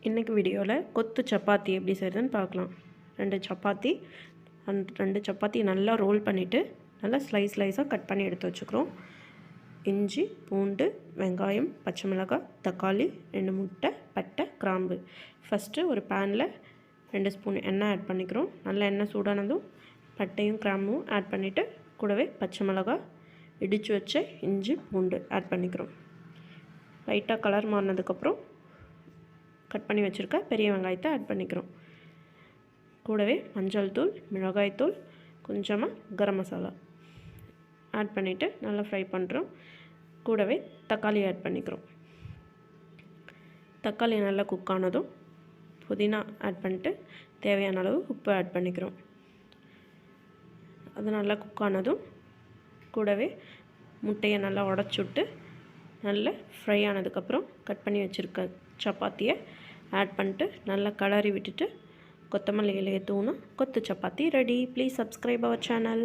இன்றைக்கி வீடியோவில் கொத்து சப்பாத்தி எப்படி செய்கிறதுன்னு பார்க்கலாம். 2 சப்பாத்தி நல்லா ரோல் பண்ணிவிட்டு நல்லா ஸ்லைஸாக கட் பண்ணி எடுத்து வச்சுக்கிறோம். இஞ்சி, பூண்டு, வெங்காயம், பச்சை மிளகாய், தக்காளி, 2 முட்டை, பட்டை, கிராம்பு. ஃபஸ்ட்டு ஒரு பேனில் 2 ஸ்பூன் எண்ணெய் ஆட் பண்ணிக்கிறோம். நல்ல எண்ணெய் சூடானதும் பட்டையும் கிராம்பும் ஆட் பண்ணிவிட்டு கூடவே பச்சை மிளகாய், இடித்து வச்ச இஞ்சி, பூண்டு ஆட் பண்ணிக்கிறோம். லைட்டாக கலர் மாறினதுக்கப்புறம் கட் பண்ணி வச்சுருக்க பெரிய வெங்காயத்தை ஆட் பண்ணிக்கிறோம். கூடவே மஞ்சள் தூள், மிளகாய் தூள், கொஞ்சமாக கரம் மசாலா ஆட் பண்ணிவிட்டு நல்லா ஃப்ரை பண்ணுறோம். கூடவே தக்காளி ஆட் பண்ணிக்கிறோம். தக்காளி நல்லா குக் ஆனதும் புதினா ஆட் பண்ணிட்டு தேவையான அளவு உப்பு ஆட் பண்ணிக்கிறோம். அது நல்லா குக் ஆனதும் கூடவே முட்டையை நல்லா உடச்சி விட்டு நல்லா ஃப்ரை ஆனதுக்கப்புறம் கட் பண்ணி வச்சுருக்க சப்பாத்தியை ஆட் பண்ணிட்டு நல்லா கலரி விட்டுட்டு கொத்தமல்லி இலையை தூணும் கொத்து சப்பாத்தி ready. Please subscribe our channel.